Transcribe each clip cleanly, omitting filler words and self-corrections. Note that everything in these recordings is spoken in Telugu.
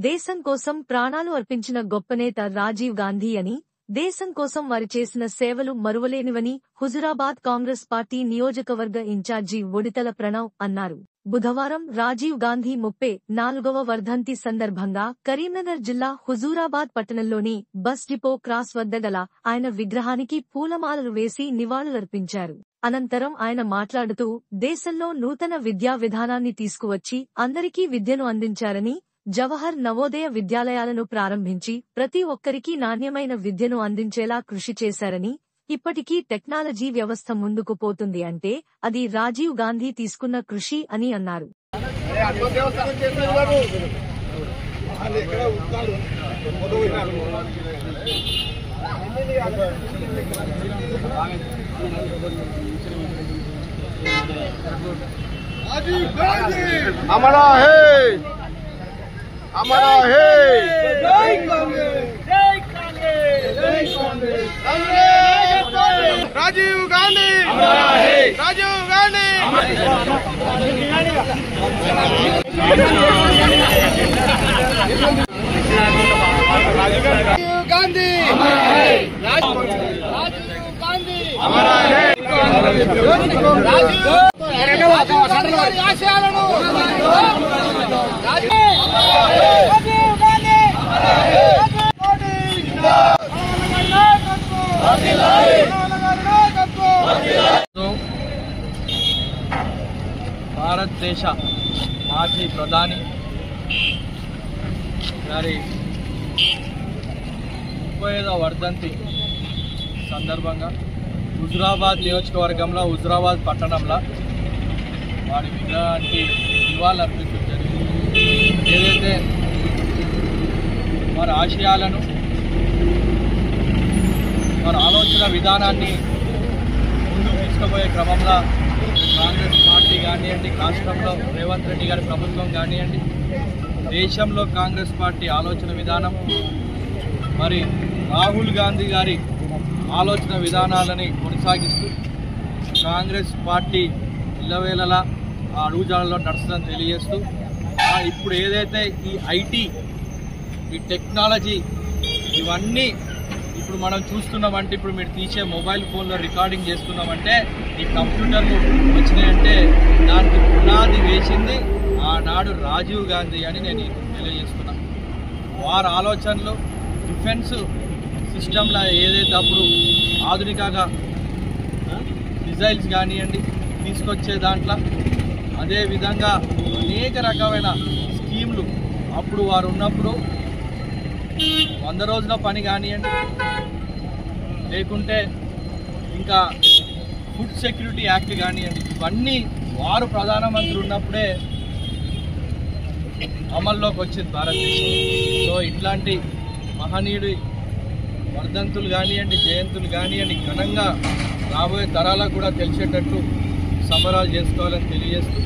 దేశం కోసం ప్రాణాలు అర్పించిన గొప్పనేత రాజీవ్ గాంధీ అని, దేశం కోసం వారు చేసిన సేవలు మరువలేనివని హుజురాబాద్ కాంగ్రెస్ పార్టీ నియోజకవర్గ ఇన్ఛార్జి ఒడితల ప్రణవ్ అన్నారు. బుధవారం రాజీవ్ గాంధీ 34వ వర్ధంతి సందర్భంగా కరీంనగర్ జిల్లా హుజూరాబాద్ పట్టణంలోని బస్ డిపో క్రాస్ వద్ద గల ఆయన విగ్రహానికి పూలమాలలు వేసి నివాళులర్పించారు. అనంతరం ఆయన మాట్లాడుతూ, దేశంలో నూతన విద్యా విధానాన్ని తీసుకువచ్చి అందరికీ విద్యను అందించారని, జవహర్ నవోదయ విద్యాలయాలను ప్రారంభించి ప్రతి ఒక్కరికి నాణ్యమైన విద్యను అందించేలా కృషి చేశారని, ఇప్పటికీ టెక్నాలజీ వ్యవస్థ ముందుకు పోతుంది అంటే అది రాజీవ్ గాంధీ తీసుకున్న కృషి అని అన్నారు. हमारा है, हमारा है। जय कांग्रेस, जय कांग्रेस, जय कांग्रेस। राजीव गांधी हमारा है, राजीव गांधी राजीव गांधी हमारा है, राजीव गांधी हमारा है। భారతదేశ మాజీ ప్రధాని గారి 35వ వర్ధంతి సందర్భంగా హుజురాబాద్ నియోజకవర్గంలో హుజురాబాద్ పట్టణంలో వారి విగ్రహానికి నివాళులర్పించడం జరిగింది. ఏదైతే వారి ఆశయాలను, వారి ఆలోచన విధానాన్ని ముందుకు తీసుకుపోయే క్రమంలో కాంగ్రెస్ పార్టీ కానివ్వండి, రాష్ట్రంలో రేవంత్ రెడ్డి గారి ప్రభుత్వం కానివ్వండి, దేశంలో కాంగ్రెస్ పార్టీ ఆలోచన విధానం, మరి రాహుల్ గాంధీ గారి ఆలోచన విధానాలని కొనసాగిస్తూ కాంగ్రెస్ పార్టీ ఇళ్ళవేళలా ఆ అడుగుజాడల్లో నడుస్తుందని తెలియజేస్తూ, ఇప్పుడు ఏదైతే ఈ ఐటీ, ఈ టెక్నాలజీ ఇవన్నీ ఇప్పుడు మనం చూస్తున్నామంటే, ఇప్పుడు మీరు తీసే మొబైల్ ఫోన్లో రికార్డింగ్ చేస్తున్నామంటే, ఈ కంప్యూటర్లు వచ్చినాయంటే దానికి పునాది వేసింది ఆనాడు రాజీవ్ గాంధీ అని నేను తెలియజేస్తున్నాను. వారి ఆలోచనలు డిఫెన్స్ సిస్టంలో ఏదైతే అప్పుడు ఆధునికంగా మిజైల్స్ కానివ్వండి తీసుకొచ్చే దాంట్లో, అదేవిధంగా అనేక రకమైన స్కీమ్లు అప్పుడు వారు ఉన్నప్పుడు 100 రోజుల పని కానివ్వండి, లేకుంటే ఇంకా ఫుడ్ సెక్యూరిటీ యాక్ట్ కానివ్వండి, ఇవన్నీ వారు ప్రధానమంత్రి ఉన్నప్పుడే అమల్లోకి వచ్చింది భారతదేశం. సో ఇట్లాంటి మహనీయుడి వర్ధంతులు కానివ్వండి, జయంతులు కానివ్వండి ఘనంగా రాబోయే తరాలకు కూడా తెలిసేటట్టు సంబరాలు చేసుకోవాలని తెలియజేస్తూ,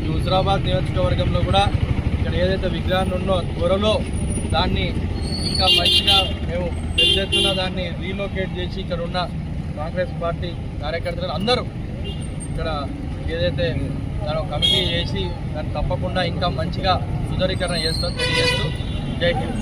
ఈ హుజురాబాద్ నియోజకవర్గంలో కూడా ఇక్కడ ఏదైతే విగ్రహాన్ని ఉన్నో త్వరలో దాన్ని ఇంకా మంచిగా మేము పెద్ద ఎత్తున దాన్ని రీలొకేట్ చేసి ఇక్కడ ఉన్న కాంగ్రెస్ పార్టీ కార్యకర్తలు అందరూ ఇక్కడ ఏదైతే దాని కమిటీ చేసి దాన్ని తప్పకుండా ఇంకా మంచిగా సుందరీకరణ చేస్తామని తెలియజేస్తూ జై హింద్.